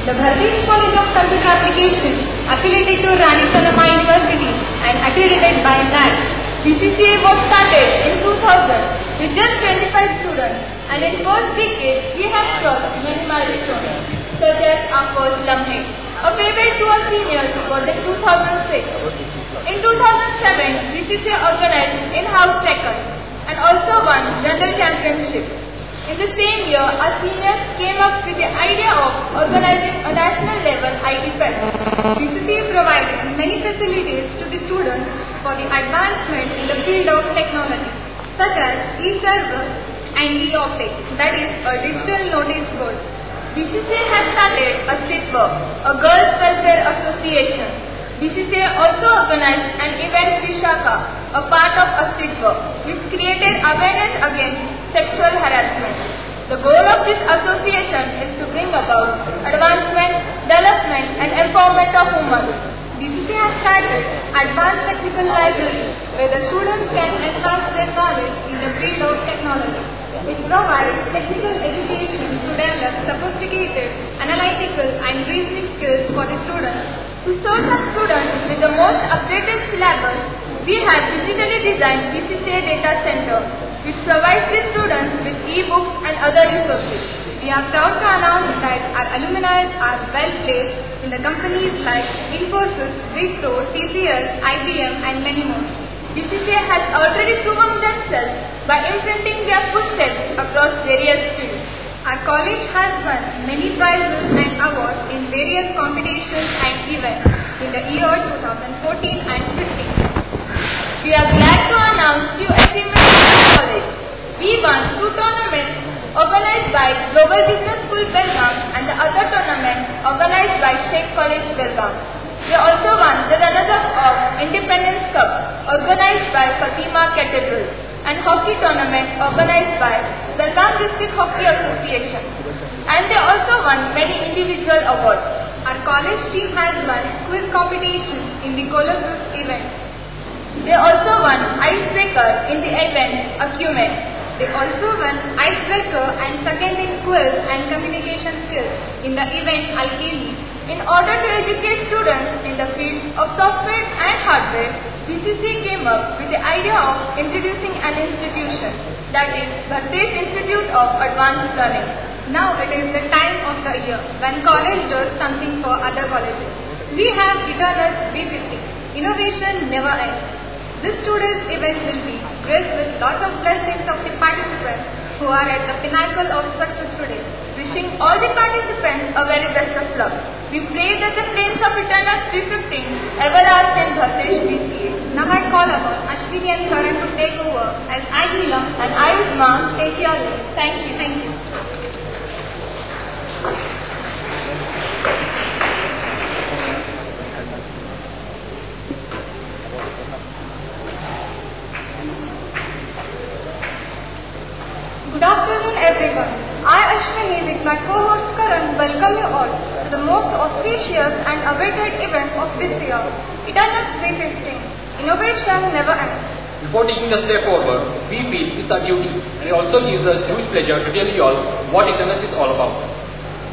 The Bharatiya College of Computer Application, affiliated to Rani Channamma University and accredited by NAAC. BCCA was started in 2000 with just 25 students, and in first decade we have crossed many milestones, such as our first Lamhe. A favorite to our seniors was in 2006. In 2007, BCCA organized in-house second and also won general championship. In the same year, our seniors came up with the idea of organizing a national level IT fest. BCCA provided many facilities to the students for the advancement in the field of technology, such as e-server and e-optic, that is a digital notice board. BCCA has started a SITWA, a Girls Welfare Association. BCCA also organized an event Vishaka, a part of a SITWA, which created awareness against sexual harassment. The goal of this association is to bring about advancement, development and empowerment of women. BCCA has started Advanced Technical Library, where the students can enhance their knowledge in the field of technology. It provides technical education to develop sophisticated, analytical and reasoning skills for the students. To serve the students with the most updated syllabus, we have digitally designed BCCA Data Center, which provides the students with e-books and other resources. We are proud to announce that our alumni are well placed in the companies like Infosys, Wipro, TCS, IBM and many more. BCCA has already proven themselves by imprinting their footsteps across various fields. Our college has won many prizes and awards in various competitions and events in the year 2014 and 15. We are glad to announce few achievements in our college. We won 2 tournaments organized by Global Business School Belgaum and the other tournament organized by Sheikh College Belgaum. We also won the runners-up of Independence Cup organized by Fatima Cathedral and hockey tournament organized by Belgaum District Hockey Association. And they also won many individual awards. Our college team has won quiz competitions in the Colossus event. They also won Icebreaker in the event Acumen. They also won Icebreaker and second in quiz and communication skills in the event Alchemy. In order to educate students in the field of software and hardware, BCCA came up with the idea of introducing an institution, that is, Bharatiya Institute of Advanced Learning. Now it is the time of the year when college does something for other colleges. We have Eternus B50. Innovation never ends. This today's event will be graced with lots of blessings of the participants who are at the pinnacle of success today. Wishing all the participants a very best of luck. We pray that the flames of Eternus 315 ever last in Bharatiya BCA. Now I call upon Ashwini and Karan to take over as Agila and Ayushma take your lead. Thank you. Thank you. Good afternoon everyone. I, Ashwini, with my co-host Karan, welcome you all to the most auspicious and awaited event of this year, Eternus 315. Innovation never ends. Before taking a step forward, we feel it's our duty, and it also gives us huge pleasure to tell you all what Eternus is all about.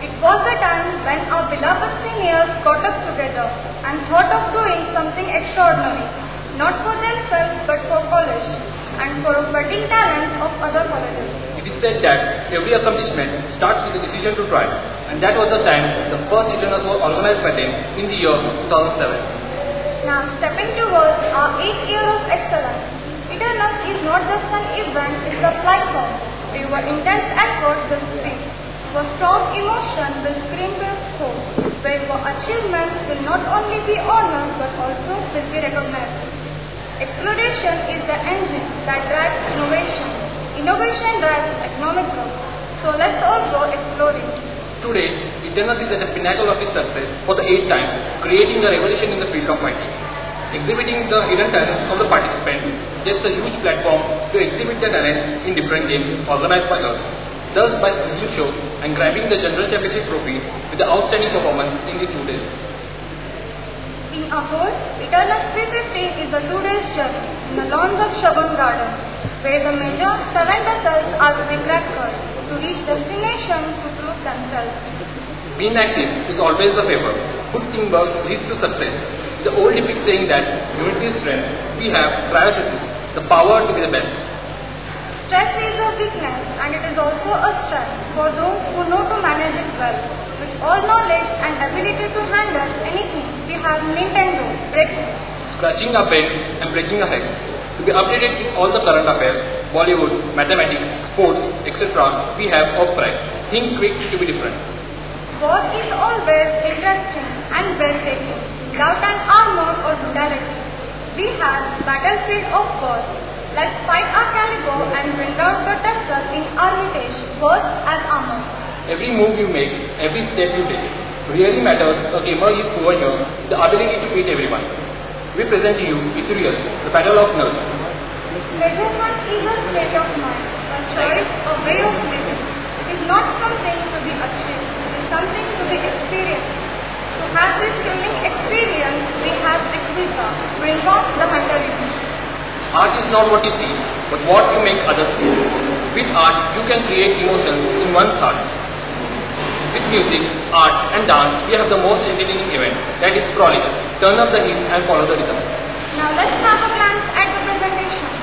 It was the time when our beloved seniors got up together and thought of doing something extraordinary, not for themselves but for college and for budding talents of other colleges. It is said that every accomplishment starts with a decision to try, and that was the time the first Eternus was organized by them in the year 2007. Now stepping towards our 8th year of excellence, Eternus is not just an event, it's a platform where your intense effort will speak, your strong emotion will scream to its core, where your achievements will not only be honored but also will be recognized. Exploration is the engine that drives innovation. Innovation drives economic growth. So let's all go exploring. Today, Eternus is at the pinnacle of its success for the 8th time, creating a revolution in the field of IT. Exhibiting the hidden talents of the participants gets a huge platform to exhibit their talents in different games organized by us. Thus, by the show and grabbing the General Championship trophy with the outstanding performance in the 2 days. In a whole, Eternus 315 is a 2 days journey in the lawns of Shogun Garden, where the major 7 vessels are to be cracked to reach destination to prove themselves. Being active is always the favor. Good teamwork leads to success. The old epic saying that unity is strength, we have triosynthesis, the power to be the best. Stress is a weakness and it is also a strength for those who know to manage it well. With all knowledge and ability to handle anything, we have Nintendo, breakthrough. Scratching our brains and breaking our heads. To be updated with all the current affairs, Bollywood, mathematics, sports, etc., we have Opprite. Think quick to be different. War is always interesting and breathtaking, without an armor or brutality. We have Battlefield of Words. Let's fight our caliber and bring out the tester in Armitage, words as armor. Every move you make, every step you take, really matters. A gamer is over here, the ability to beat everyone. We present to you Ethereal, the battle of nerds. Treasure hunt is a state of mind, a choice, a way of living. It is not something to be achieved, it is something to be experienced. To have this thrilling experience, we have Riksita, bring on the hunter in. Art is not what you see, but what you make others see. With art, you can create emotions in one's heart. With music, art and dance, we have the most entertaining event, that is Crawling. Turn up the heat and follow the rhythm. Now let's have a glance at the presentation.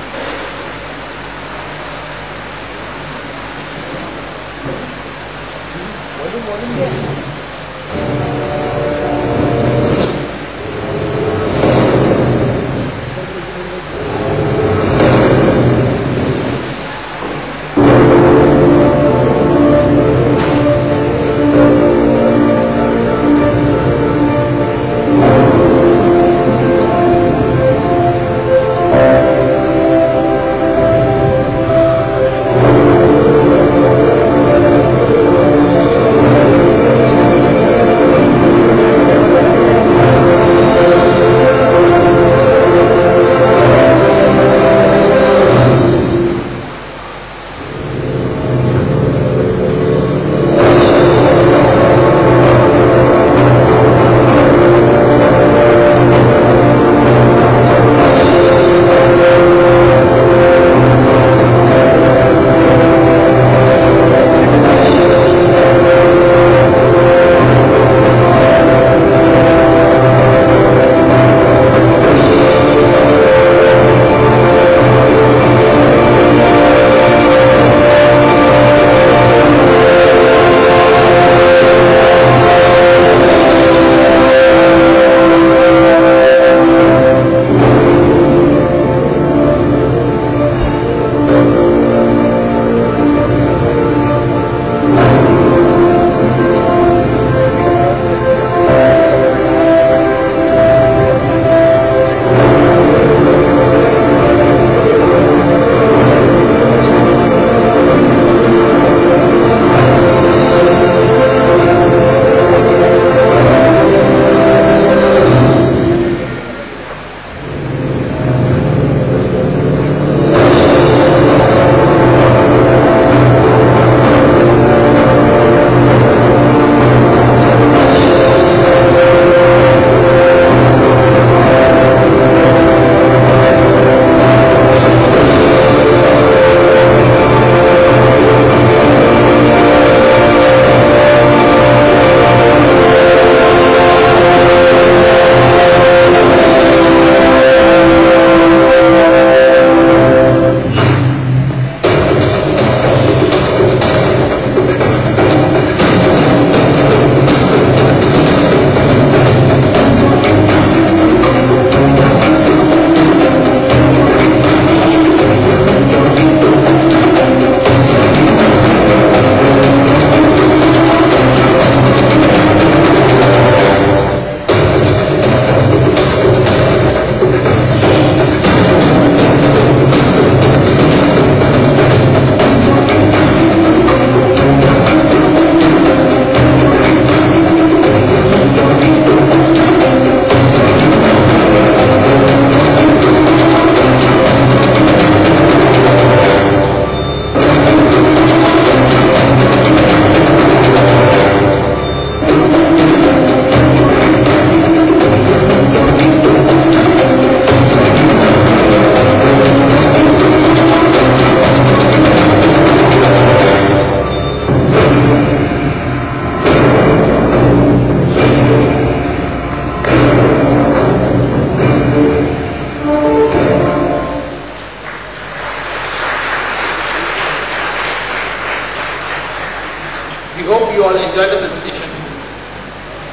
We hope you all enjoyed the presentation.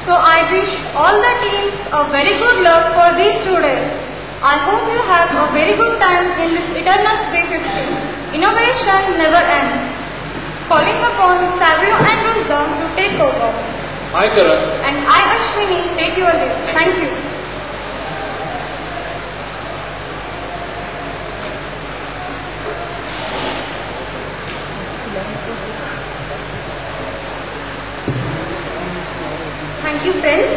So I wish all the teams a very good luck for these students. I hope you have a very good time in this Eternus 350. Innovation never ends. Calling upon Savio and Wisdom to take over. I, Karan. And I, Ashwini, take your leave. Thank you. Thank you, friends.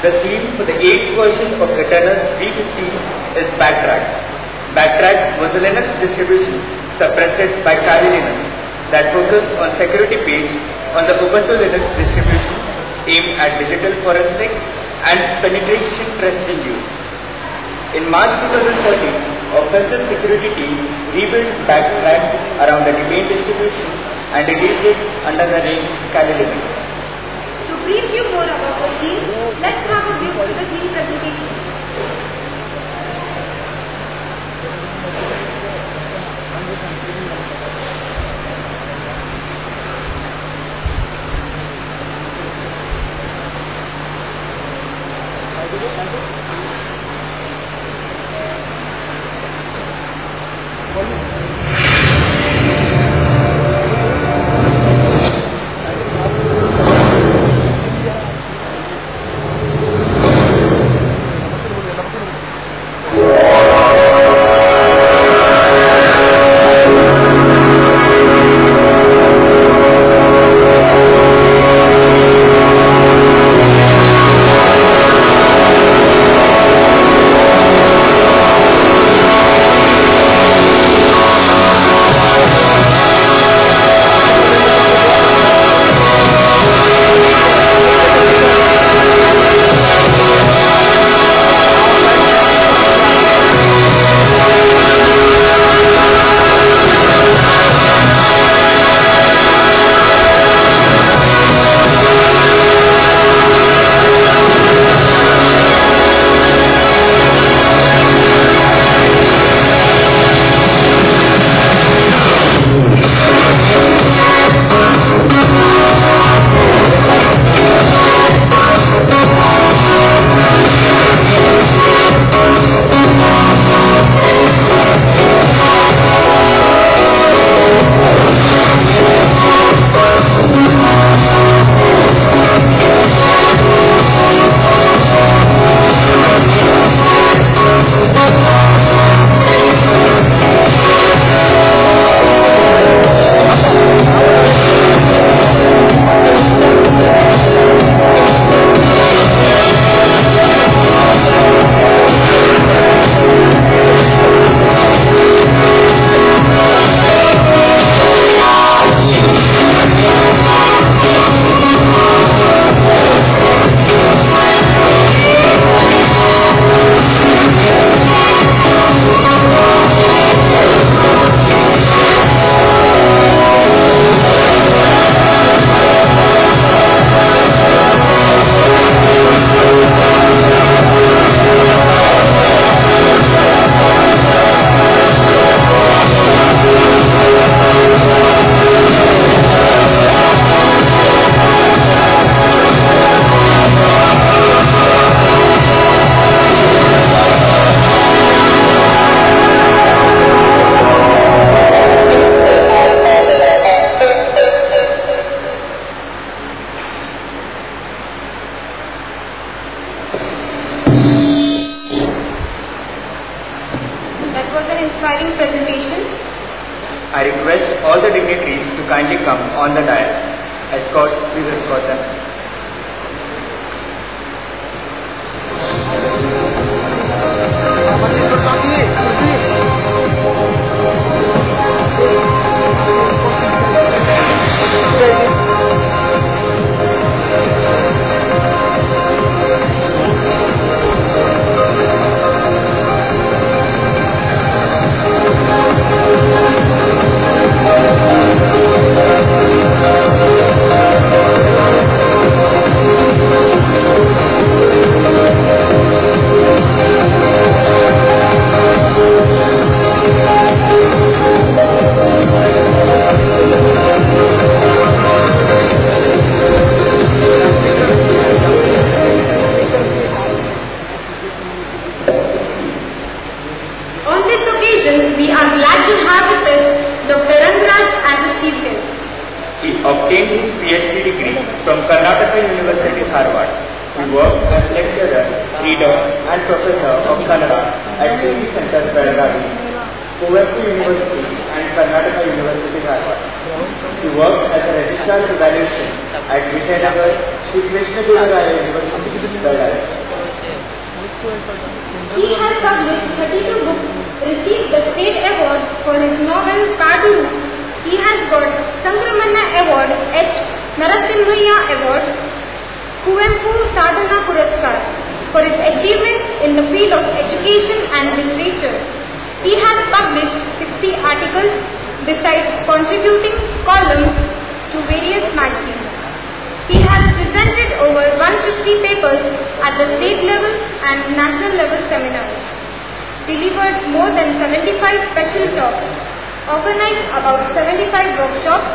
The theme for the 8th version of Eternus 350 is Backtrack. Backtrack was a Linux distribution suppressed by Kali Linux that focused on security based on the Ubuntu Linux distribution aimed at digital forensic and penetration testing use. In March 2013, Offensive Security Team rebuilt Backtrack around the Debian distribution and released it under the name Kali Linux. To brief you more about the theme, let's have a view to the theme presentation. inspiring presentation. I request all the dignitaries to kindly come on the dais. Escorts, please escort them. obtained his PhD degree from Karnataka University, Dharwad. He worked as lecturer, reader and professor of Kannada at TV Center, Belagavi, Kuwempu University and Karnataka University, Dharwad. He worked as a registrar of evaluation at Vijayanagar Sri Krishnadevaraja University, Belagavi. He has published 32 books, received the State Award for his novel Kaduru. He has got Sankramanna Award, H. Narasimhayya Award, Kuwempu Sadhana Puraskar for his achievements in the field of education and literature. He has published 60 articles besides contributing columns to various magazines. He has presented over 150 papers at the state level and national level seminars, delivered more than 75 special talks, organized about 75 workshops,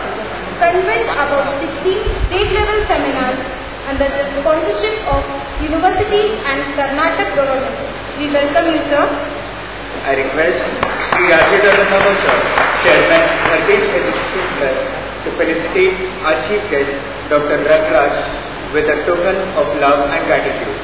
convened about 16 state level seminars under the sponsorship of universities and Karnataka government. We welcome you, sir. I request Sri Rajendra sir, Chairman, Hardesh Education Trust, to felicitate our Chief Guest, Dr. Ragraj, with a token of love and gratitude.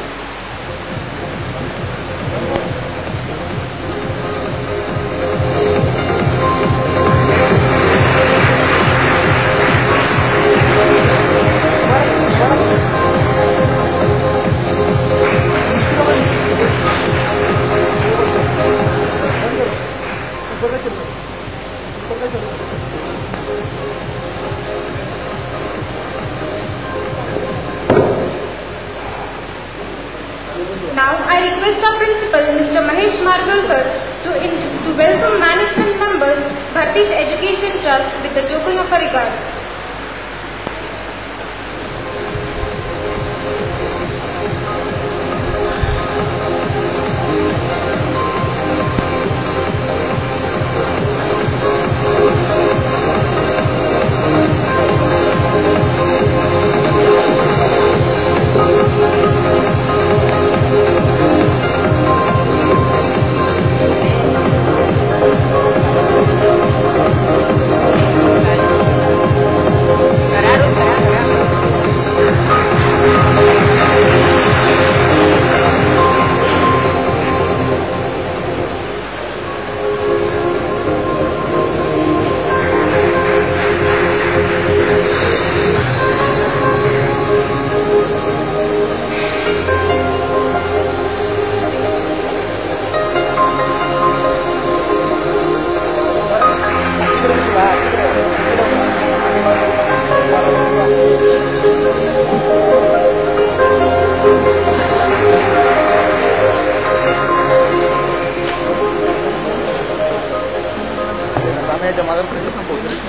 Now I request our principal, Mr. Mahesh Margolkar, to welcome management members, Bhartish Education Trust, with the token of our regard.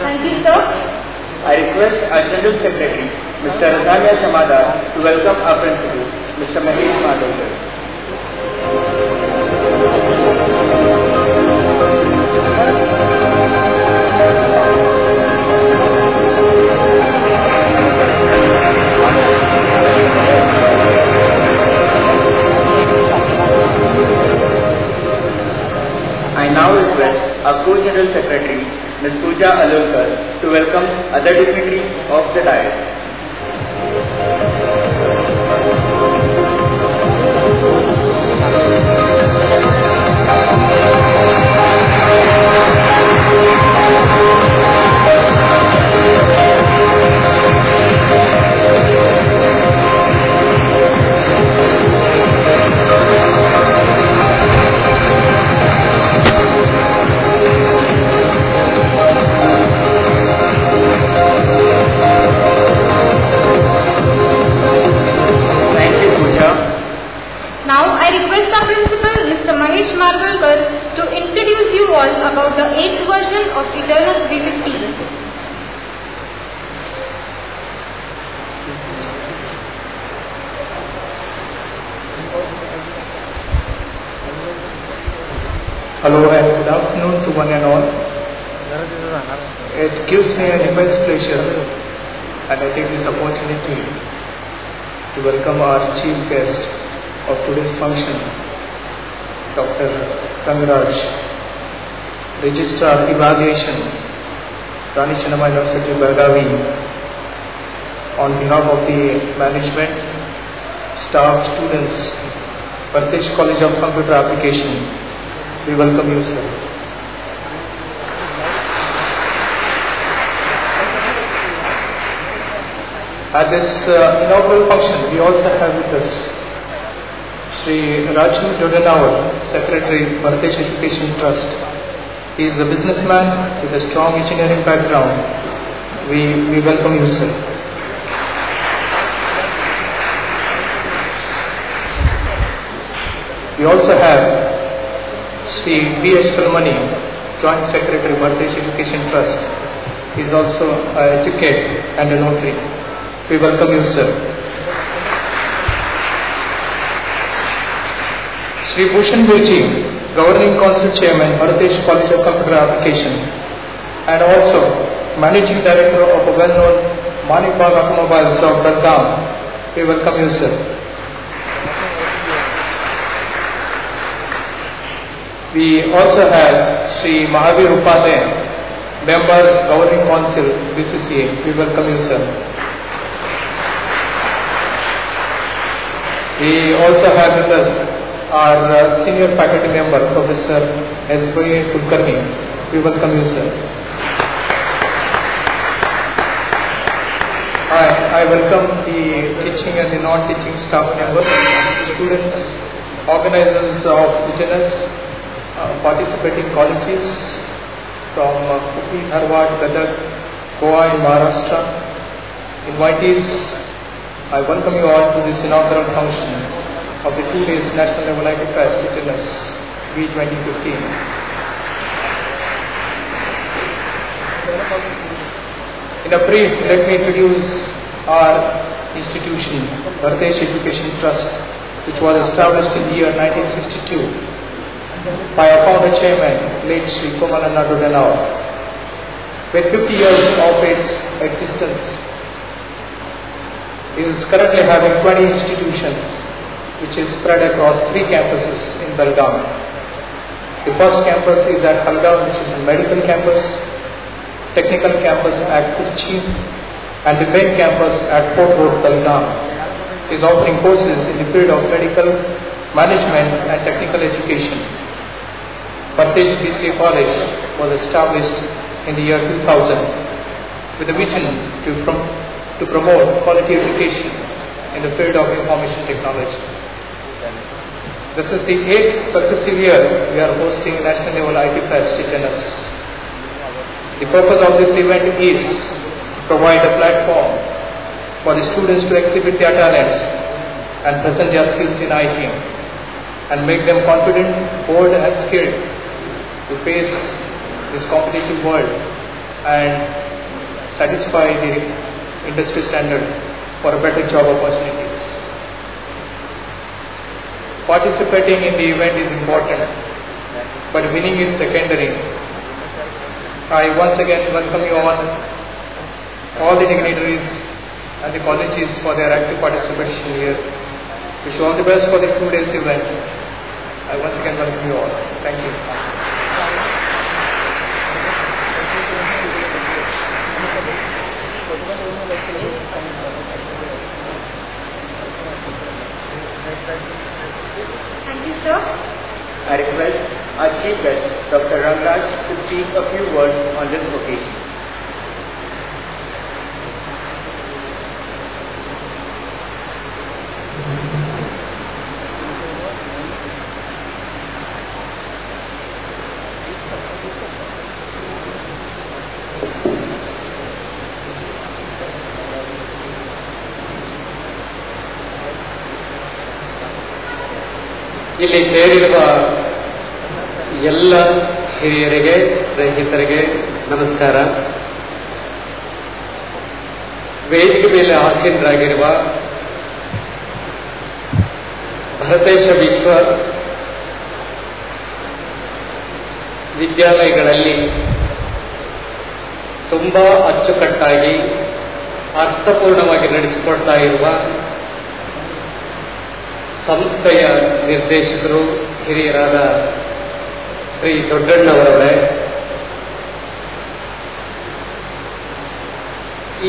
Thank you, sir. I request our General Secretary, Mr. Radhamya Chamadar, to welcome our Principal, Mr. Mahesh Margolkar. I now request our Co-General Secretary, Ms. Pooja Alolkar, to welcome other dignitaries of the dais. Now I request our principal, Mr. Mahesh Margolkar, to introduce you all about the 8th version of Eternus V15. Hello and good afternoon to one and all. It gives me an immense pleasure and I take this opportunity to welcome our chief guest of today's function, Dr. Ragraj, Registrar Evaluation, Rani Chennamma University, Belagavi, on behalf of the management, staff, students, Pradesh College of Computer Application, we welcome you, sir. At this inaugural function, we also have with us Shri Raju Dodanawar, Secretary, Pradesh Education Trust. He is a businessman with a strong engineering background. We welcome you, sir. We also have Shri B.S. Kalmani, Joint Secretary, Pradesh Education Trust. He is also an advocate and a notary. We welcome you, sir. Shri Bhushan Virji, Governing Council Chairman, Pradesh College of Computer Application, and also Managing Director of a well-known Manik Bagh Automobiles of Belgaum. We welcome you, sir. We also have Shri Mahavir Upadhyay, Member, Governing Council, BCCA. We welcome you, sir. We also have with us our senior faculty member, Professor S.Y. Kulkarni. We welcome you, sir. I welcome the teaching and the non-teaching staff members, students, organizers of the genus, participating colleges from Upi, Dharwad, Gadag, Goa in Maharashtra. Invitees, I welcome you all to this inaugural function of the 2 days National Level IT Fest Genus V 2015. In a brief, let me introduce our institution, Pradesh Education Trust, which was established in the year 1962 by our founder chairman, late Shri Komalana Dodanawar. With 50 years of its existence, it is currently having 20 institutions, which is spread across 3 campuses in Belgaum. The first campus is at Halgaon, which is a medical campus, technical campus at Kochi, and the main campus at Fort Road, Belgaum is offering courses in the field of medical management and technical education. Pradesh BCA College was established in the year 2000 with a vision to promote quality education in the field of information technology. This is the 8th successive year we are hosting National Level IT Fest Genus. The purpose of this event is to provide a platform for the students to exhibit their talents and present their skills in IT and make them confident, bold and skilled to face this competitive world and satisfy the industry standard for better job opportunities. Participating in the event is important, but winning is secondary. I once again welcome you all the dignitaries and the colleges for their active participation here. Wish you all the best for the 2 days event. I once again welcome you all. Thank you. Thank you, sir. I request our Chief Guest, Dr. Rangraj, to speak a few words on this occasion. ಇಲ್ಲಿ ಸೇರಿರುವ ಎಲ್ಲ ಹಿರಿಯರಿಗೆ, ಸ್ನೇಹಿತರಿಗೆ ನಮಸ್ಕಾರ. ವೇದಿಕೆ ಮೇಲೆ ಆಸೀನರಾಗಿರುವ ಭರತೇಶ ವಿಶ್ವ ವಿದ್ಯಾಲಯಗಳಲ್ಲಿ ತುಂಬಾ ಅಚ್ಚುಕಟ್ಟಾಗಿ ಅರ್ಥಪೂರ್ಣವಾಗಿ ನಡೆಸಿಕೊಡ್ತಾ ಇರುವ ಸಂಸ್ಥೆಯ ನಿರ್ದೇಶಕರು ಹಿರಿಯರಾದ ಶ್ರೀ ದೊಡ್ಡಣ್ಣವರವರೇ,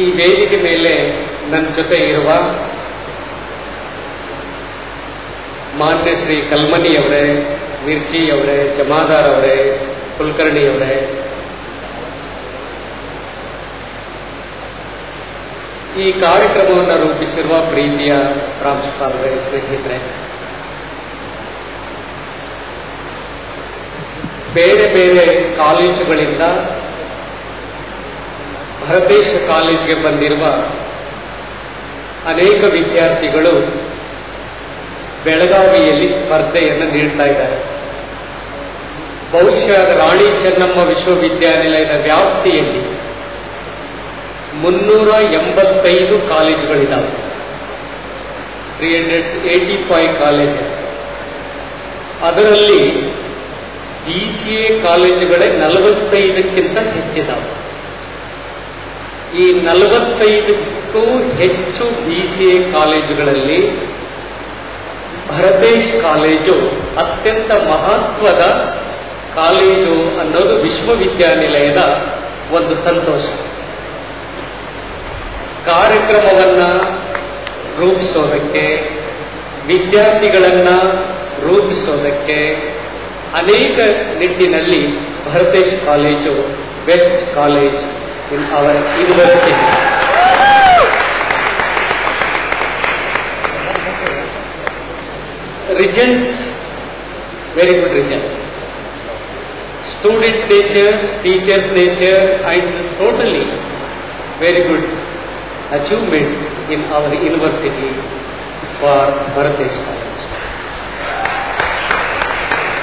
ಈ ವೇದಿಕೆ ಮೇಲೆ ನನ್ನ ಜೊತೆ ಇರುವ ಮಾನ್ಯ ಶ್ರೀ ಕಲ್ಮನಿ ಅವರೇ, ಮಿರ್ಚಿ ಅವರೇ, ಜಮಾದಾರ್ ಅವರೇ, ಕುಲಕರ್ಣಿ ಅವರೇ, ಈ ಕಾರ್ಯಕ್ರಮವನ್ನು ರೂಪಿಸಿರುವ ಪ್ರೀತಿಯ ಪ್ರಾಂಶುಪಾಲರೇ, ಸ್ನೇಹಿತರೆ, ಬೇರೆ ಬೇರೆ ಕಾಲೇಜುಗಳಿಂದ ಭರತೇಶ ಕಾಲೇಜಿಗೆ ಬಂದಿರುವ ಅನೇಕ ವಿದ್ಯಾರ್ಥಿಗಳು ಬೆಳಗಾವಿಯಲ್ಲಿ ಸ್ಪರ್ಧೆಯನ್ನು ನೀಡ್ತಾ ಇದ್ದಾರೆ. ಬಹುಶಃ ರಾಣಿ ಚೆನ್ನಮ್ಮ ವಿಶ್ವವಿದ್ಯಾನಿಲಯದ ವ್ಯಾಪ್ತಿಯಲ್ಲಿ 385 ಕಾಲೇಜುಗಳಿದ್ದಾವೆ. 385 ಕಾಲೇಜಸ್. ಅದರಲ್ಲಿ BCA ಕಾಲೇಜುಗಳೇ 45ಕ್ಕಿಂತ ಹೆಚ್ಚಿದ್ದಾವೆ. ಈ 45ಕ್ಕೂ ಹೆಚ್ಚು BCA ಕಾಲೇಜುಗಳಲ್ಲಿ ಭರತೇಶ್ ಕಾಲೇಜು ಅತ್ಯಂತ ಮಹತ್ವದ ಕಾಲೇಜು ಅನ್ನೋದು ವಿಶ್ವವಿದ್ಯಾನಿಲಯದ ಒಂದು ಸಂತೋಷ. ಕಾರ್ಯಕ್ರಮವನ್ನು ರೂಪಿಸೋದಕ್ಕೆ, ವಿದ್ಯಾರ್ಥಿಗಳನ್ನ ರೂಪಿಸೋದಕ್ಕೆ ಅನೇಕ ನಿಟ್ಟಿನಲ್ಲಿ Bharatesh college best college in our university. Regents, very good regents. Student nature, teachers nature, and totally very good achievements in our university for Bharatesh College.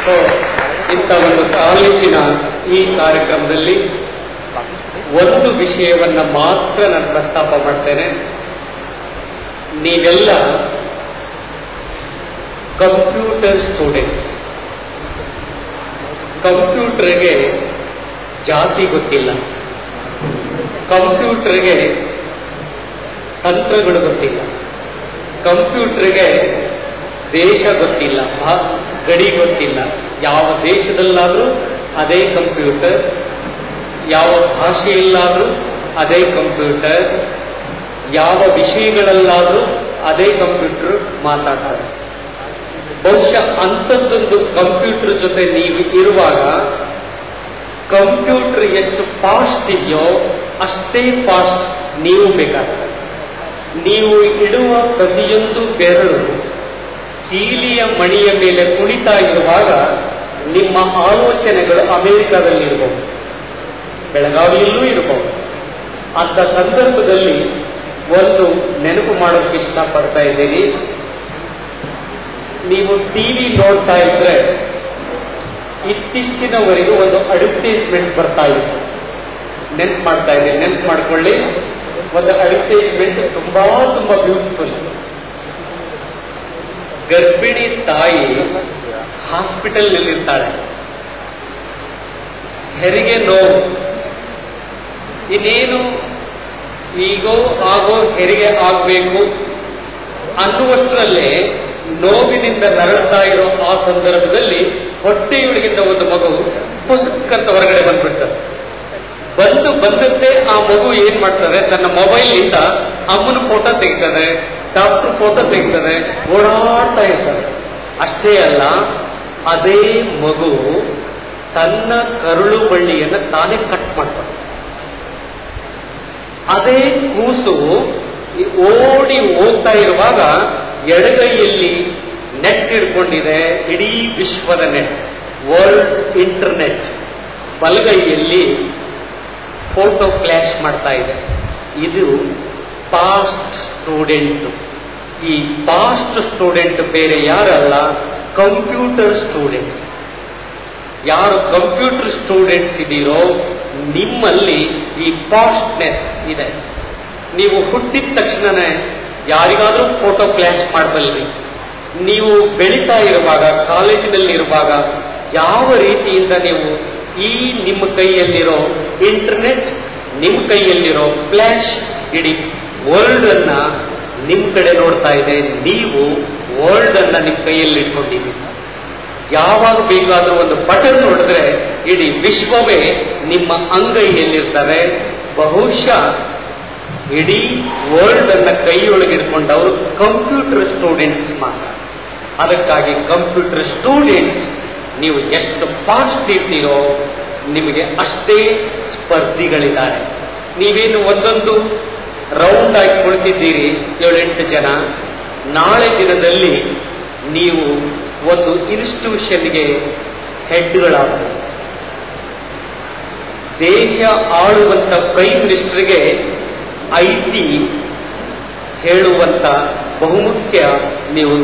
So, ಇಂಥ ಒಂದು ಕಾಲೇಜಿನ ಈ ಕಾರ್ಯಕ್ರಮದಲ್ಲಿ ಒಂದು ವಿಷಯವನ್ನು ಮಾತ್ರ ನಾನು ಪ್ರಸ್ತಾಪ ಮಾಡ್ತೇನೆ. ನೀವೆಲ್ಲ ಕಂಪ್ಯೂಟರ್ ಸ್ಟೂಡೆಂಟ್ಸ್. ಕಂಪ್ಯೂಟರ್ಗೆ ಜಾತಿ ಗೊತ್ತಿಲ್ಲ, ಕಂಪ್ಯೂಟರ್ಗೆ ತಂತ್ರಗಳು ಗೊತ್ತಿಲ್ಲ, ಕಂಪ್ಯೂಟರ್ಗೆ ದೇಶ ಗೊತ್ತಿಲ್ಲ, ಗಡಿ ಗೊತ್ತಿಲ್ಲ. ಯಾವ ದೇಶದಲ್ಲಾದರೂ ಅದೇ ಕಂಪ್ಯೂಟರ್, ಯಾವ ಭಾಷೆಯಲ್ಲಾದರೂ ಅದೇ ಕಂಪ್ಯೂಟರ್, ಯಾವ ವಿಷಯಗಳಲ್ಲಾದರೂ ಅದೇ ಕಂಪ್ಯೂಟರ್ ಮಾತಾಡ್ತಾರೆ. ಬಹುಶಃ ಅಂಥದ್ದೊಂದು ಕಂಪ್ಯೂಟರ್ ಜೊತೆ ನೀವು ಇರುವಾಗ ಕಂಪ್ಯೂಟರ್ ಎಷ್ಟು ಫಾಸ್ಟ್ ಇದೆಯೋ ಅಷ್ಟೇ ಫಾಸ್ಟ್ ನೀವು ಬೇಕಾಗ್ತದೆ. ನೀವು ಇಡುವ ಪ್ರತಿಯೊಂದು ಬೆರಳು ಕೀಲಿಯ ಮಣಿಯ ಮೇಲೆ ಕುಣಿತಾ ಇರುವಾಗ ನಿಮ್ಮ ಆಲೋಚನೆಗಳು ಅಮೆರಿಕಾದಲ್ಲಿ ಇರಬಹುದು, ಬೆಳಗಾವಿಯಲ್ಲೂ ಇರಬಹುದು. ಅಂಥ ಸಂದರ್ಭದಲ್ಲಿ ಒಂದು ನೆನಪು ಮಾಡೋಕ್ಕೆ ಇಷ್ಟಪಡ್ತಾ ಇದ್ದೀನಿ. ನೀವು ಟಿವಿ ನೋಡ್ತಾ ಇದ್ರೆ ಇತ್ತೀಚಿನವರೆಗೂ ಒಂದು ಅಡ್ವರ್ಟೈಸ್ಮೆಂಟ್ ಬರ್ತಾ ಇತ್ತು. ನೆನ್ಪು ಮಾಡ್ತಾ ಇದ್ದೀನಿ, ನೆನ್ಪು ಮಾಡ್ಕೊಳ್ಳಿ. ಒಂದು ಅಡ್ವರ್ಟೈಸ್ಮೆಂಟ್ ತುಂಬಾ ಬ್ಯೂಟಿಫುಲ್. ಗರ್ಭಿಣಿ ತಾಯಿ ಹಾಸ್ಪಿಟಲ್ನಲ್ಲಿರ್ತಾಳೆ, ಹೆರಿಗೆ ನೋವು, ಇನ್ನೇನು ಈಗೋ ಆಗೋ ಹೆರಿಗೆ ಆಗಬೇಕು ಅನ್ನುವಷ್ಟರಲ್ಲೇ ನೋವಿನಿಂದ ನರಳುತ್ತಾ ಇರೋ ಆ ಸಂದರ್ಭದಲ್ಲಿ ಹೊಟ್ಟೆಯೊಳಗಿಂದ ಒಂದು ಮಗು ಪುಸ್ತಕಂತ ಹೊರಗಡೆ ಬಂದ್ಬಿಡ್ತದೆ. ಬಂದದ್ದೇ ಆ ಮಗು ಏನ್ ಮಾಡ್ತದೆ, ತನ್ನ ಮೊಬೈಲ್ ಇಂದ ಅಮ್ಮನ ಫೋಟೋ ತೆಗಿತದೆ, ಡಾಕ್ಟರ್ ಫೋಟೋ ತೆಗಿತದೆ, ಓಡಾಡ್ತಾ ಇರ್ತದೆ. ಅಷ್ಟೇ ಅಲ್ಲ, ಅದೇ ಮಗು ತನ್ನ ಕರುಳು ಬಳ್ಳಿಯನ್ನು ತಾನೇ ಕಟ್ ಮಾಡ್ತದೆ. ಅದೇ ಕೂಸು ಓಡಿ ಹೋಗ್ತಾ ಇರುವಾಗ ಎಡಗೈಯಲ್ಲಿ ನೆಟ್ ಹಿಡ್ಕೊಂಡಿದೆ, ಇಡೀ ವಿಶ್ವದ ನೆಟ್, ವರ್ಲ್ಡ್ ಇಂಟರ್ನೆಟ್. ಬಲಗೈಯಲ್ಲಿ ಫೋಟೋ ಫ್ಲಾಶ್ ಮಾಡ್ತಾ ಇದೆ. ಇದು ಪಾಸ್ಟ್ ಸ್ಟೂಡೆಂಟ್. ಈ ಪಾಸ್ಟ್ ಸ್ಟೂಡೆಂಟ್ ಬೇರೆ ಯಾರಲ್ಲ, ಕಂಪ್ಯೂಟರ್ ಸ್ಟೂಡೆಂಟ್ಸ್. ಯಾರು ಕಂಪ್ಯೂಟರ್ ಸ್ಟೂಡೆಂಟ್ಸ್ ಇದೀರೋ ನಿಮ್ಮಲ್ಲಿ ಈ ಪಾಸ್ಟ್ನೆಸ್ ಇದೆ. ನೀವು ಹುಟ್ಟಿದ ತಕ್ಷಣನೇ ಯಾರಿಗಾದ್ರೂ ಫೋಟೋ ಫ್ಲಾಶ್ ಮಾಡಬಲ್ರಿ. ನೀವು ಬೆಳೀತಾ ಇರುವಾಗ, ಕಾಲೇಜಿನಲ್ಲಿ ಇರುವಾಗ ಯಾವ ರೀತಿಯಿಂದ ನೀವು ಈ ನಿಮ್ಮ ಕೈಯಲ್ಲಿರೋ ಇಂಟರ್ನೆಟ್, ನಿಮ್ಮ ಕೈಯಲ್ಲಿರೋ ಫ್ಲಾಶ್ ಇಡೀ ವರ್ಲ್ಡ್ ಅನ್ನ ನಿಮ್ಮ ಕಡೆ ನೋಡ್ತಾ ಇದೆ. ನೀವು ವರ್ಲ್ಡ್ ಅನ್ನ ನಿಮ್ಮ ಕೈಯಲ್ಲಿ ಇಟ್ಕೊಂಡಿದ್ದೀರಿ. ಯಾವಾಗ ಬೇಕಾದರೂ ಒಂದು ಬಟನ್ ನೋಡಿದ್ರೆ ಇಡೀ ವಿಶ್ವವೇ ನಿಮ್ಮ ಅಂಗೈಯಲ್ಲಿರ್ತವೆ. ಬಹುಶಃ ಇಡೀ ವರ್ಲ್ಡ್ ಅನ್ನ ಕೈಯೊಳಗೆ ಇಟ್ಕೊಂಡವರು ಕಂಪ್ಯೂಟರ್ ಸ್ಟೂಡೆಂಟ್ಸ್ ಮಾತ್ರ. ಅದಕ್ಕಾಗಿ ಕಂಪ್ಯೂಟರ್ ಸ್ಟೂಡೆಂಟ್ಸ್ ನೀವು ಎಷ್ಟು ಫಾಸ್ಟ್ ಇರ್ತೀರೋ ನಿಮಗೆ ಅಷ್ಟೇ ಸ್ಪರ್ಧಿಗಳಿದ್ದಾರೆ. ನೀವೇನು ಒಂದೊಂದು ರೌಂಡ್ ಆಗಿ ಕುಳಿತಿದ್ದೀರಿ 7-8 ಜನ, ನಾಳೆ ದಿನದಲ್ಲಿ ನೀವು ಒಂದು ಇನ್ಸ್ಟಿಟ್ಯೂಷನ್ಗೆ ಹೆಡ್ಗಳಾಗಬಹುದು. ದೇಶ ಆಳುವಂತ ಪ್ರೈಮ್ ಮಿನಿಸ್ಟರ್ಗೆ IT ಹೇಳುವಂತ ಬಹುಮುಖ್ಯ ನೀವು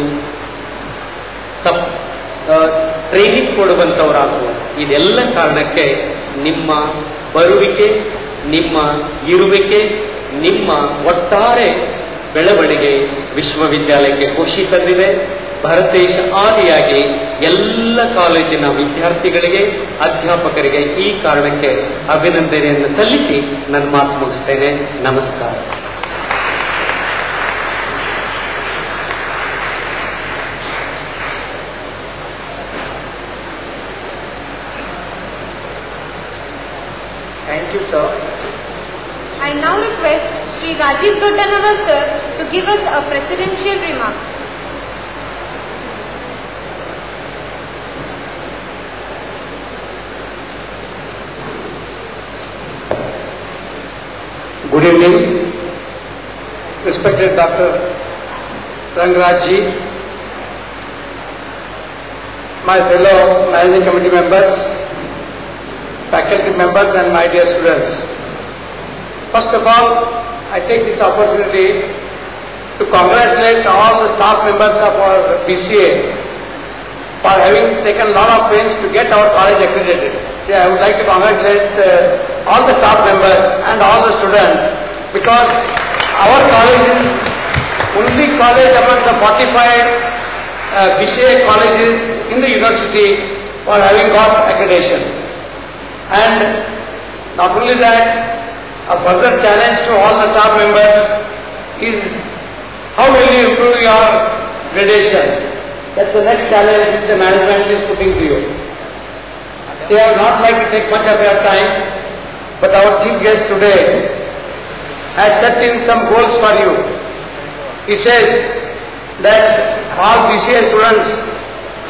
ಟ್ರೈನಿಂಗ್ ಕೊಡುವಂಥವರಾಗಬಹುದು. ಇದೆಲ್ಲ ಕಾರಣಕ್ಕೆ ನಿಮ್ಮ ಬರುವಿಕೆ, ನಿಮ್ಮ ಇರುವಿಕೆ, ನಿಮ್ಮ ಒಟ್ಟಾರೆ ಬೆಳವಣಿಗೆ ವಿಶ್ವವಿದ್ಯಾಲಯಕ್ಕೆ ಖುಷಿ ತಂದಿದೆ. ಭಾರತದೇಶ ಆದಿಯಾಗಿ ಎಲ್ಲ ಕಾಲೇಜಿನ ವಿದ್ಯಾರ್ಥಿಗಳಿಗೆ, ಅಧ್ಯಾಪಕರಿಗೆ ಈ ಕಾರಣಕ್ಕೆ ಅಭಿನಂದನೆಯನ್ನು ಸಲ್ಲಿಸಿ ನನ್ನ ಮಾತು ಮುಗಿಸ್ತೇನೆ. ನಮಸ್ಕಾರ. Thank you, sir. I now request Sri Rajiv Doddanawar sir to give us a presidential remark. Good evening, respected Dr. Rangaraj ji, my fellow managing committee members, faculty members and my dear students. First of all, I take this opportunity to congratulate all the staff members of our BCA for having taken a lot of pains to get our college accredited. I would like to congratulate all the staff members and all the students, because our college is only college among the 45 BCA colleges in the university for having got accreditation. And not only that, a further challenge to all the staff members is how will you improve your gradation. That's the next challenge the management is putting to you. See, I would not like to take much of your time, but our chief guest today has set in some goals for you. He says that all BCA students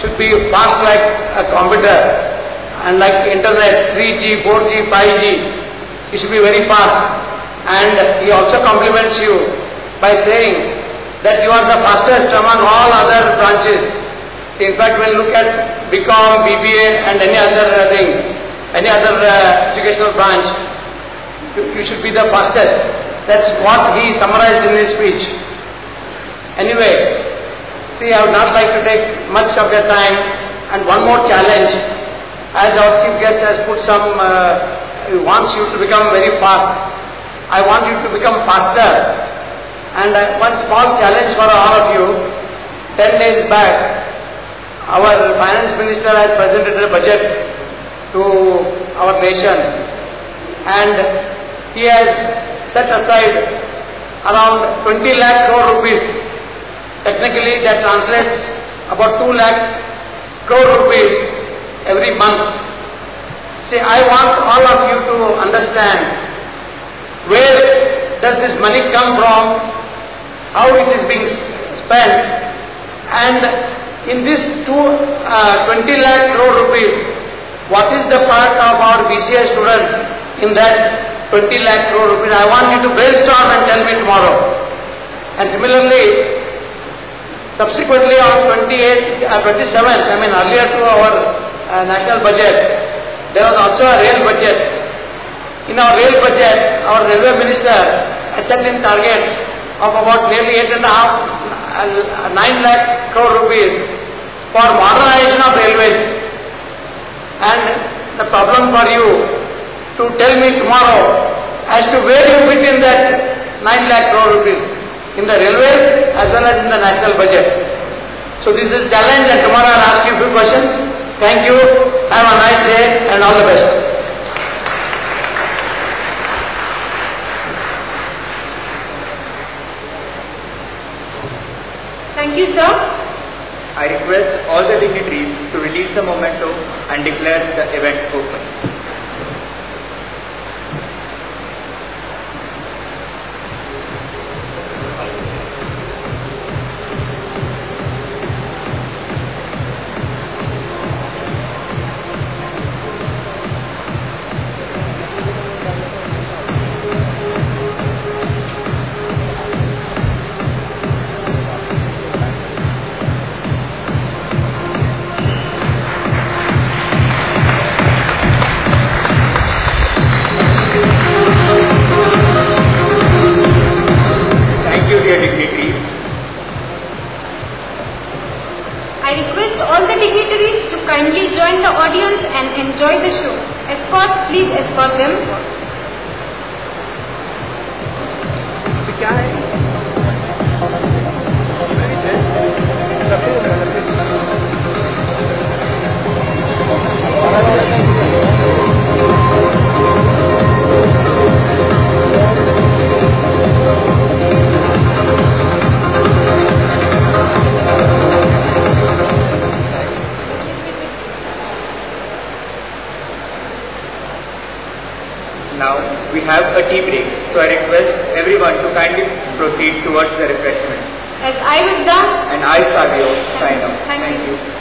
should be fast like a computer and like internet, 3G, 4G, 5G. It should be very fast. And he also compliments you by saying that you are the fastest among all other branches. In fact, when you look at BCom, BBA and any other thing, any other educational branch, you should be the fastest. That's what he summarized in his speech. Anyway, see, I would not like to take much of your time. And one more challenge, as our chief guest has put some, he wants you to become very fast. I want you to become faster. And one small challenge for all of you. 10 days back, our finance minister has presented a budget to our nation, and he has set aside around 20 lakh crore rupees. Technically that translates about 2 lakh crore rupees every month. See, I want all of you to understand where does this money come from, how it is being spent, and in this 20 lakh crore rupees, what is the part of our BCA students in that 20 lakh crore rupees? I want you to brainstorm and tell me tomorrow. And similarly, subsequently on 27th, I mean earlier to our national budget, there was also a rail budget. In our rail budget, our railway minister has set in targets of about nearly 9 lakh crore rupees for modernization of railways. And the problem for you to tell me tomorrow as to where you fit in that 9 lakh crore rupees, in the railways as well as in the national budget. So this is challenge, and tomorrow I'll ask you a few questions. Thank you, have a nice day and all the best. Thank you, sir. I request all the dignitaries to release the memento and declare the event open. inform them. Now we have a tea break, so I request everyone to kindly proceed towards the refreshments. As I was done. And I, Savio, sign off. Thank you.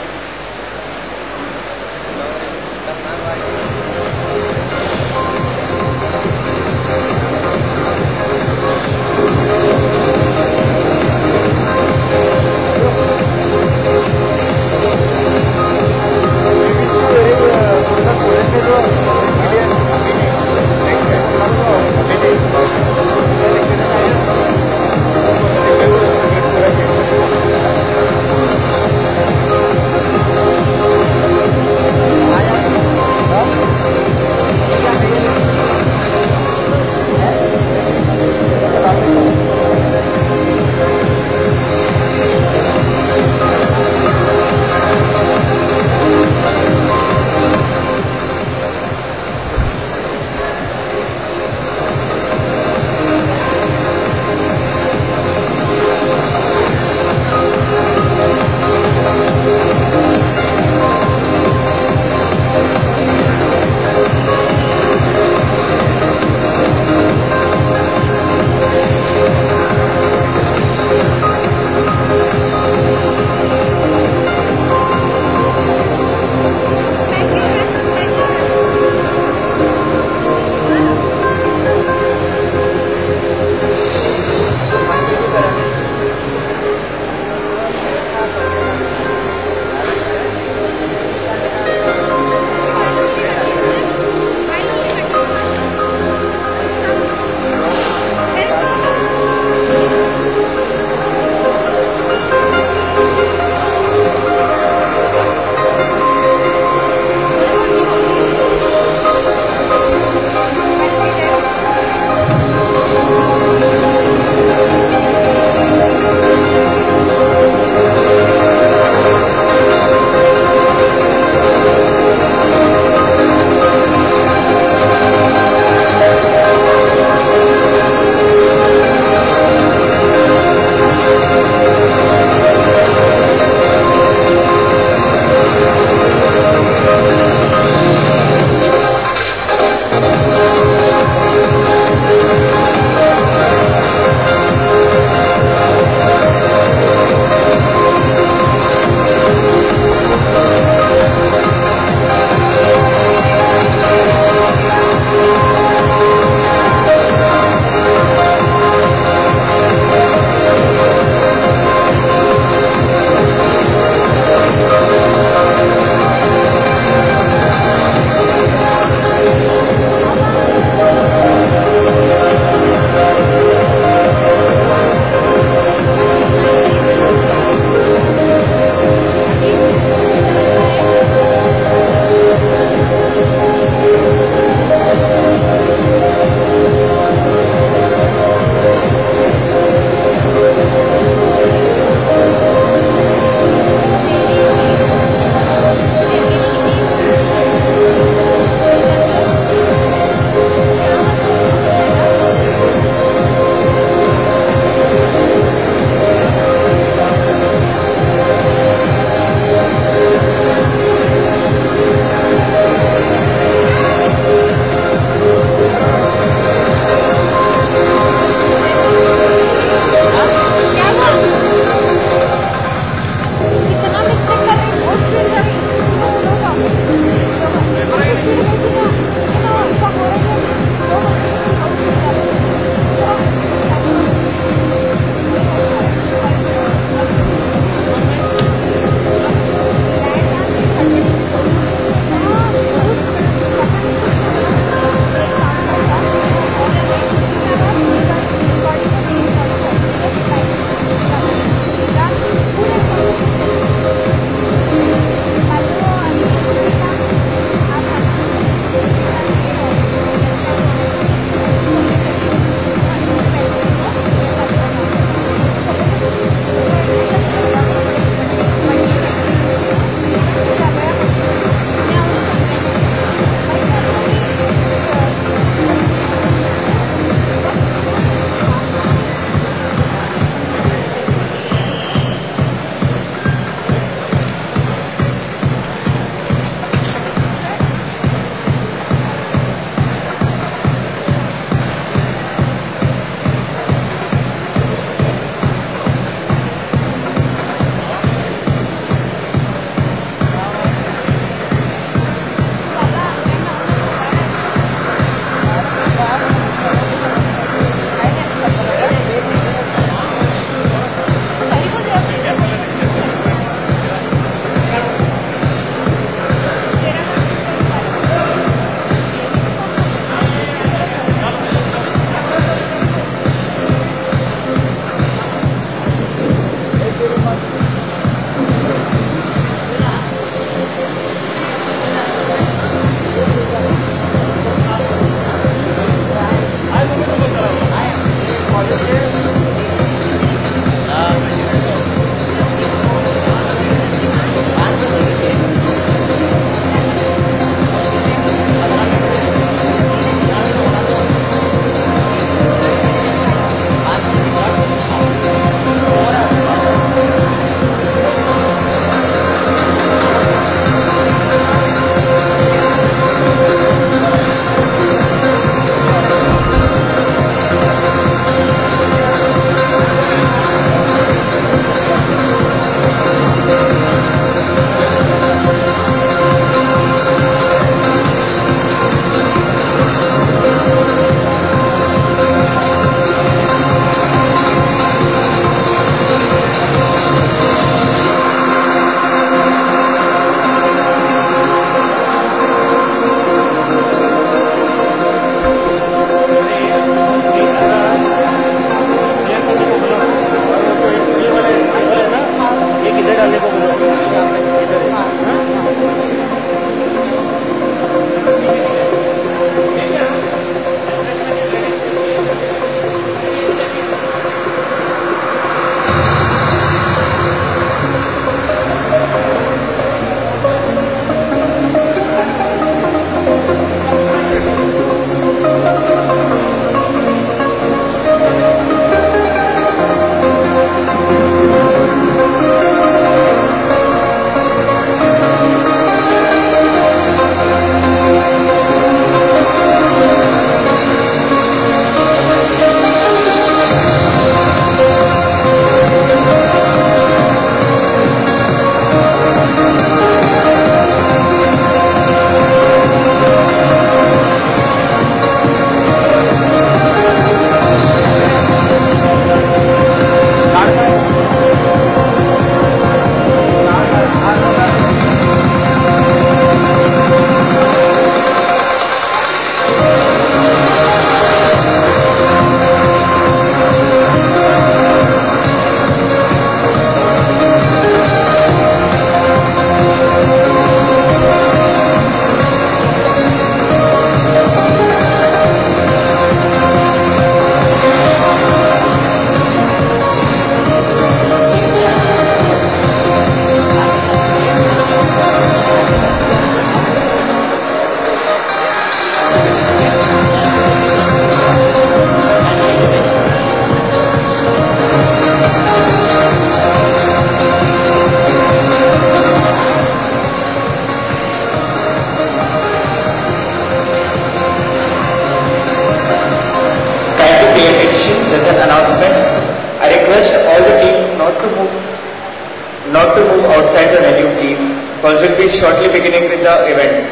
outside the venue, please, because we'll be shortly beginning with the event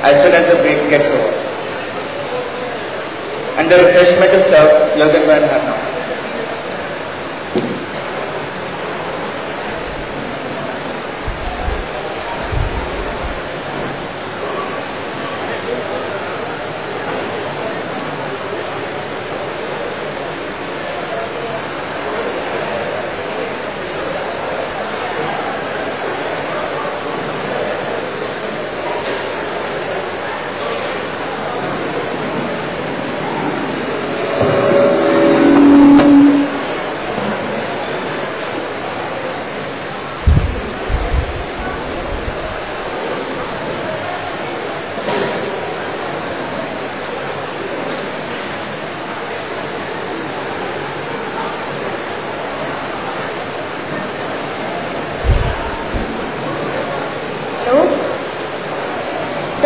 as soon as the break gets over. And the refreshment is served, you can go and have now.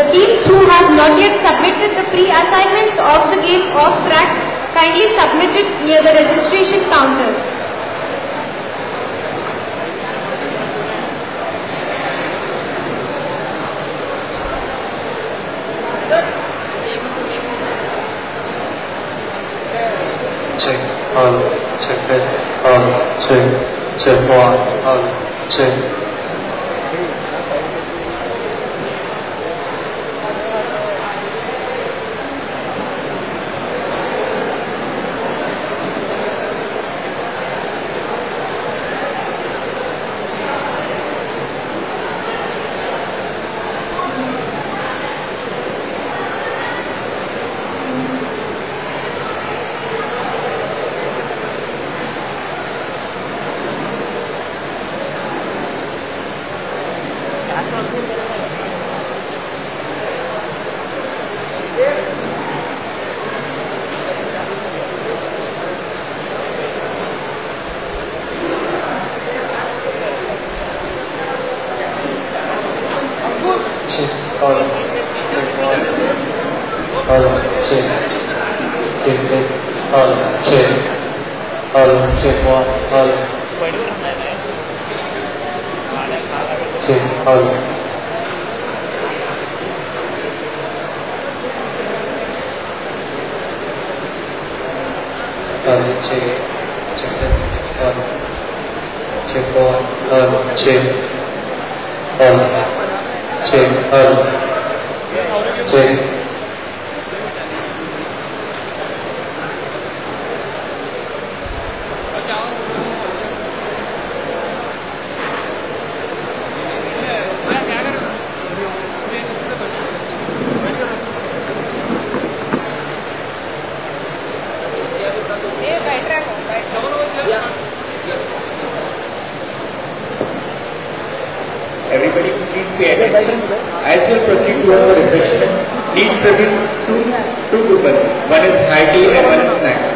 The teams who have not yet submitted the pre-assignments of the game off track, kindly submit it near the registration counter. Check, all, check this, all, check one, all, check. all, check all, check this, all, check one, all, check all. Check this, check one, check Everybody please pay attention. As you proceed to our refreshment, please produce two coupons. One is high tea and one is snacks.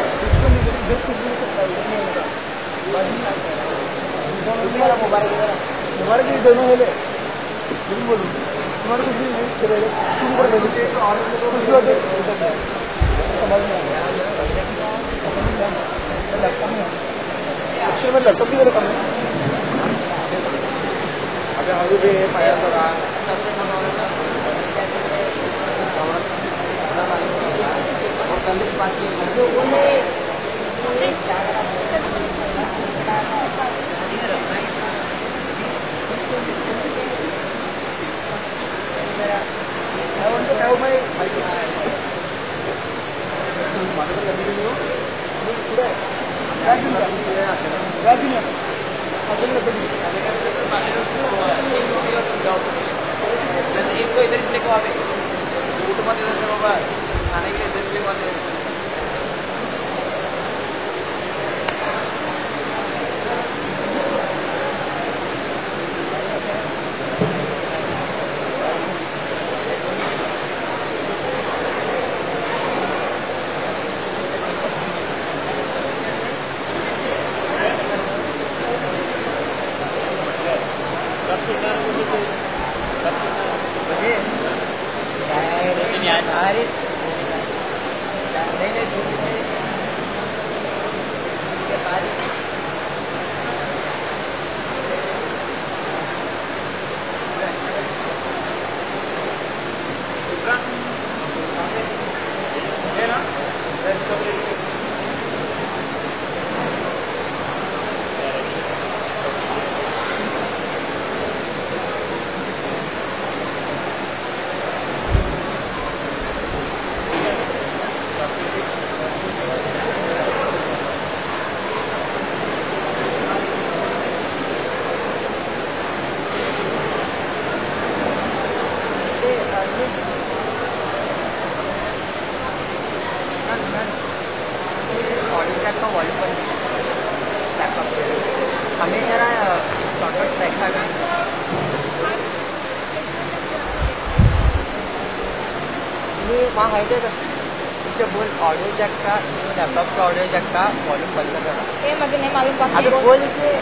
Audio jack का laptop का audio jack का volume बंद कर रहा ये मुझे नहीं मालूम बाकी अभी बोल के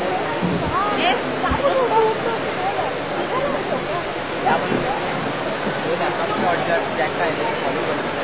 क्या बोल वो लैपटॉप का ऑडियो जैक का वॉल्यूम बंद कर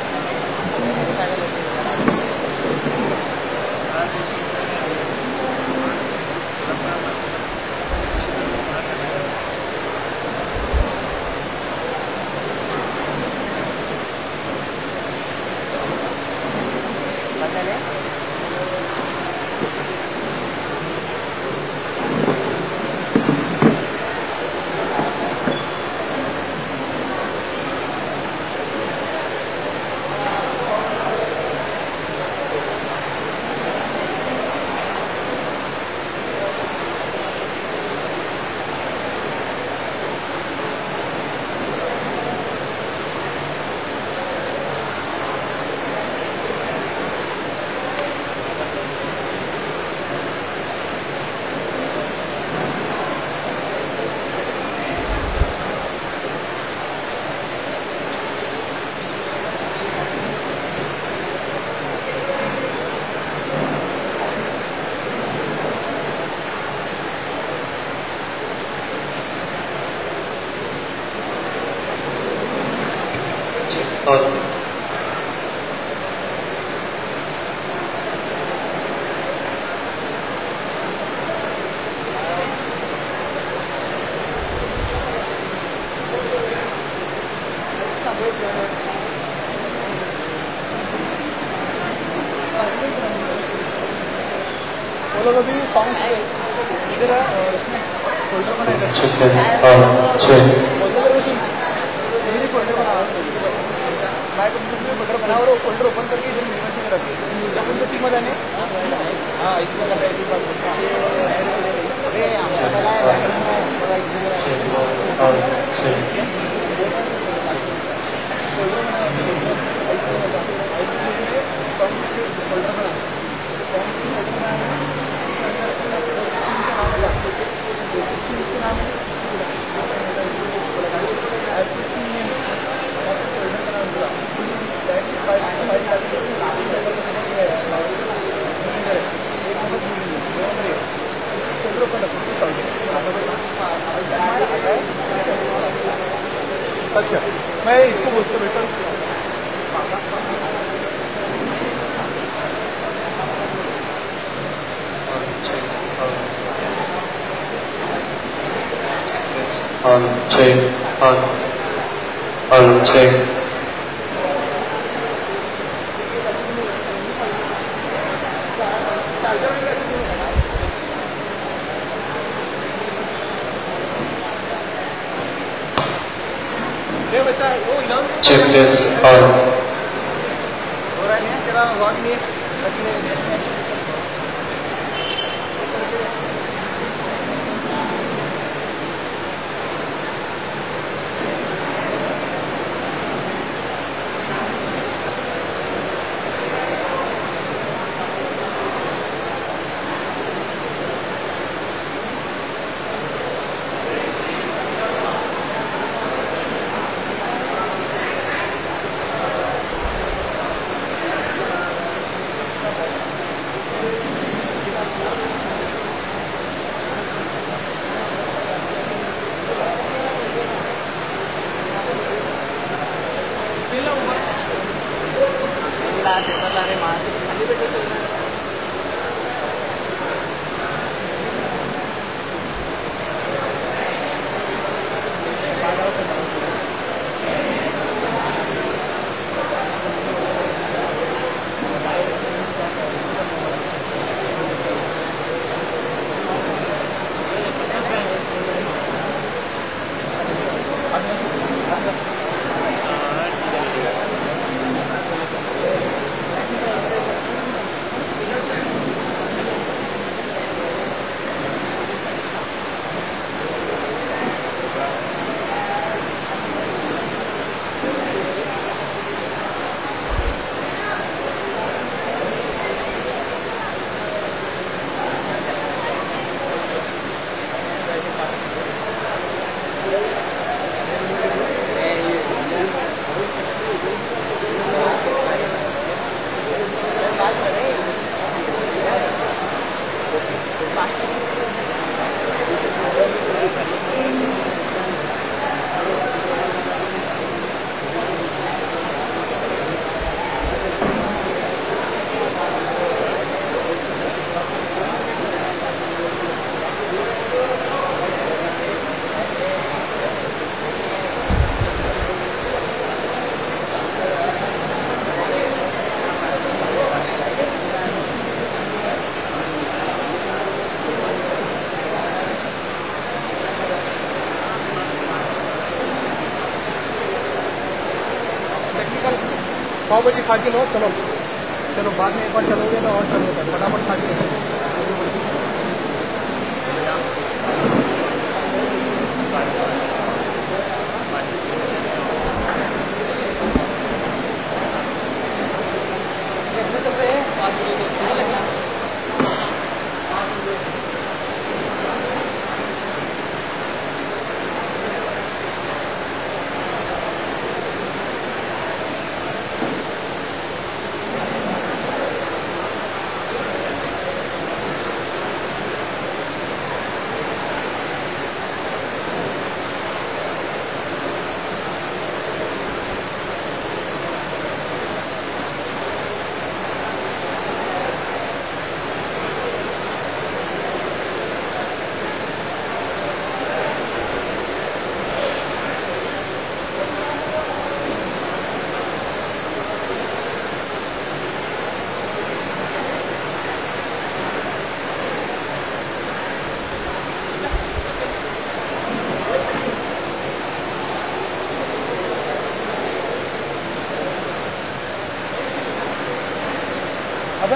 वो लोग अभी सॉन्ग इधर फोल्डर बनाए फोल्डर बना और फोल्डर ओपन करके इधर यूनिवर्सिटी में रखे जब उनको टीम जाने हाँ इसमें कर रहे अच्छा मैं इसको बोलता बेटा check. Check this on. पाव भाजी खा के लो चलो चलो बाद में एक बार चलोगे ना और चलोगे फटाफट खा के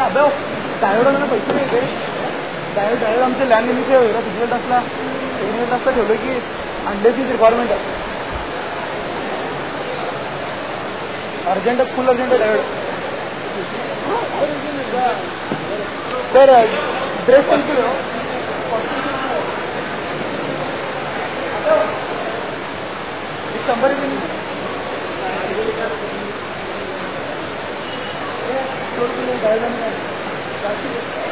अबे अबे डायोडाला पैसे नाही ते डायोड आमच्या लँड लिमिट रिझल्ट असला ठेवलं की अंड्याचीच रिक्वायरमेंट आहे urgent full urgent diode sir dress पण केलं 100 रुपये